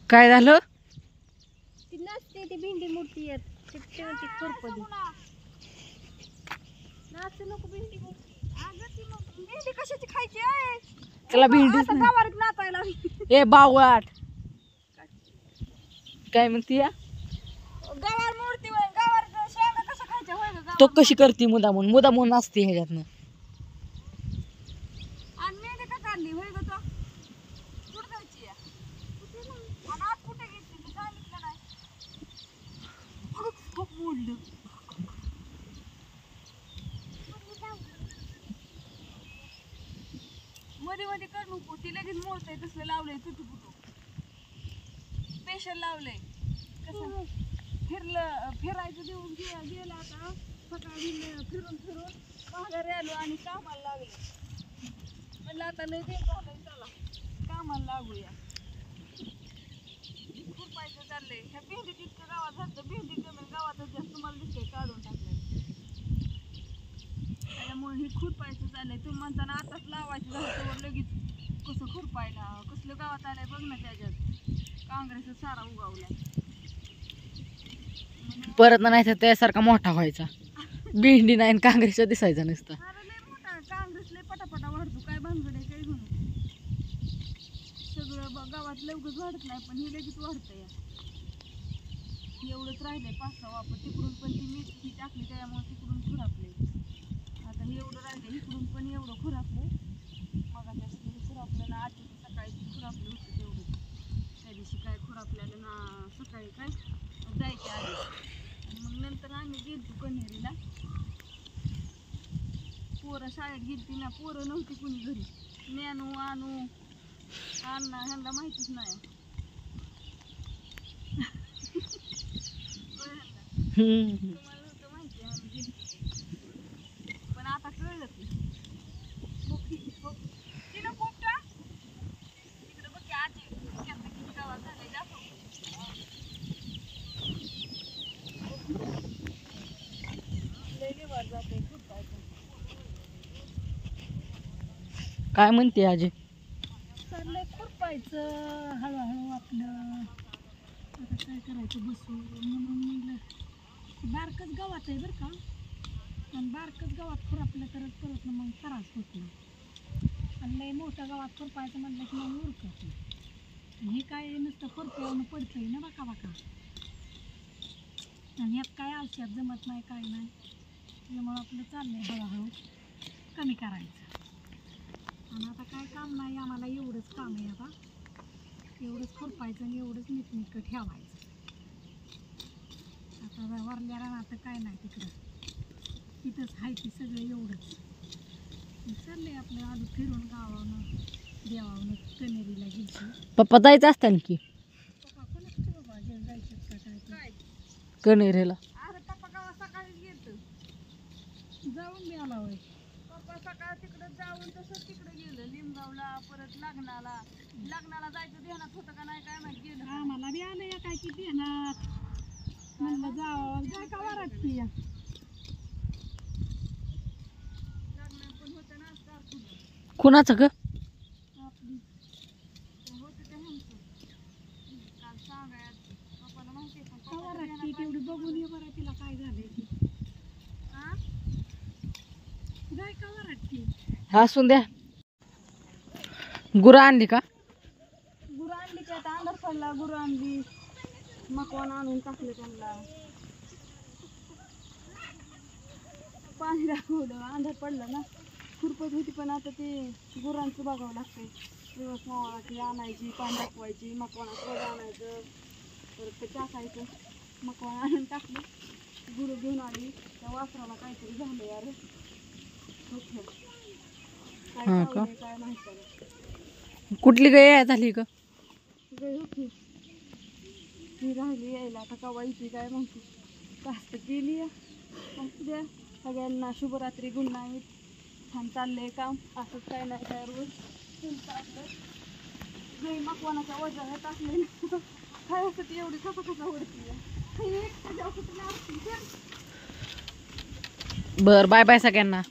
काय झालं? ती नसते ती भेंडी मोठी आहेत ती खुरपदी नाचू नको भेंडी मोठी अगं ती भेंडी कशाची खायची आहे त्याला भेंडीच आता नाही. गावात नाचायला ए बावट काय म्हणती या गावावर मूर्ती होय गावावर शेंगा कशा खायच्या होय ग तो कशी करते मुदामून असते ह्याच्यातनं. आणि मेहंदी का काढली होय ग तो कुठं जायची या आणि आज कुठे गेली मी सांगितलं नाही खूप मोडलं मध्ये मध्ये कर नको ती लगेच मोडतंय तसलं लावलंय तुटू पुटू स्पेशल लावलंय कसं फिरायचं देऊन गेलं आता सकाळी फिरून माघारी आलो आणि कामाला लागले म्हणलं आता लय दिन झालंय चला कामाला लागूया खुरपायचं चाललंय ह्या भेंडीत इतकं गावात झालं भेंडी जमीन गावातच जास्त मला दिसतंय काढून टाकलं त्यामुळे हे खुरपायचं चाललंय तुम्ही म्हणताना आताच लावायचं झालं तर लगेच कसं खुरपायला कसलं गावात आलंय बघ ना त्याच्यात काँग्रेसचा सारा उगावलाय परत नाही तर त्यासारखा मोठा व्हायचा. भेंडी नाही काँग्रेसचा दिसायचा नुसता. अरे लय मोठा काँग्रेस लय पटापटा वाढतो काय भानगड आहे काय घेऊन सगळं गावात लवकर वाढत नाही पण हे लगेच वाढतं या एवढंच राहिलंय 5-6 वापर तिकडून पण ती मेथी टाकली त्यामुळे तिकडून खुरापले आता हे एवढं राहिलं इकडून पण एवढं खुरापलं मग आता खुरापलं ना आजची सकाळी खुरापलं होतं तेवढं त्या दिवशी काय खुरापल्याला ना सकाळी काय जायचे आले मग नंतर आम्ही गेलतो कन्हेरीला पोरं शाळेत गेलती ना पोरं नव्हती कुणी घरी ज्ञानू आणू अण्णा ह्यांना माहितीच नाही तुम्हाला नव्हतं माहिती आम्ही गेलतो पण आता कळलं की तिनं पोपटा तिकडं बघ की आजी किती गावात झालंय दाखव काय म्हणते आजी? चाललंय खुरपायचं हळूहळू आपलं आता काय करायचं बसून म्हणून म्हणलं बारकच गावात आहे बरं का आणि बारकच गावात खुरपलं तर परत मग त्रास होत नाही आणि लय मोठ्या गावात खुरपायचं म्हणलं की मग उरकत नाही हे काय नुसतं खुरप्यावरून पडतंय ना बाका आणि यात काय औषध जमत नाही काय नाही त्यामुळं आपलं चाललंय हळूहळू कमी करायचं आणि आता काय काम नाही आम्हाला एवढंच काम आहे आता एवढंच खुरपायचं आणि एवढंच नीटनेटकं ठेवायचं आता वरल्या रानात काय नाही तिकडं तिथंच आहे ती सगळं एवढंच चाललंय आपलं आलू फिरून गावानं देवावनं कन्हेरीला गेली पप्पा जायचं असतं की पप्पा कोणाचं बाबा जायचं का काय कन्हेरीला. अरे पप्पा गावात सकाळीच गेलं जाऊन मी आला होय पप्पा सकाळ तिकडं जाऊन तसंच तिकडं गेलं लिमगावला परत लग्नाला जायचं ध्यानात होतं का नाही काय माहिती गेलं आम्हाला बी आलं या काय की ध्यानात म्हणलं जावं काय का वरात की या लग्नात पण होतं ना कारखाना कुणाचं ग? आपली होतं ते ह्यांचं काल सांगाय पप्पाला माहिती आहे पण वरात तेवढी बघून ये बरं तिला काय झालंय की हा जाय का वरात की असून द्या. गुरं आणली का? गुरं आणली की आता अंधार पडला गुरं आणली मकवान आणून टाकलं त्यांना पाणी दाखवलं अंधार पडला ना खुरपत होती पण आता ते गुरांचं बघावं लागतंय दिवस मावाची आणायची पाणी दाखवायची मकवानाचं वगैरे आणायचं परत ते टाकायचं मकवान आणून टाकलं गुरं घेऊन आली त्या वासराला काहीतरी झालं यार काय चावलंय काय माहिती नाही कुठली गाय झाली का? गई होती ती राहिली यायला आता कवा येते काय माहिती जास्त केली असू द्या सगळ्यांना शुभरात्री गुड नाईट छान चाललंय काम असंच काय नाही काय रोज तुमचं आपलं गई मकवानाच्या वजाला टाकले काय असं ती एवढी कसा उडती बर बाय बाय सगळ्यांना.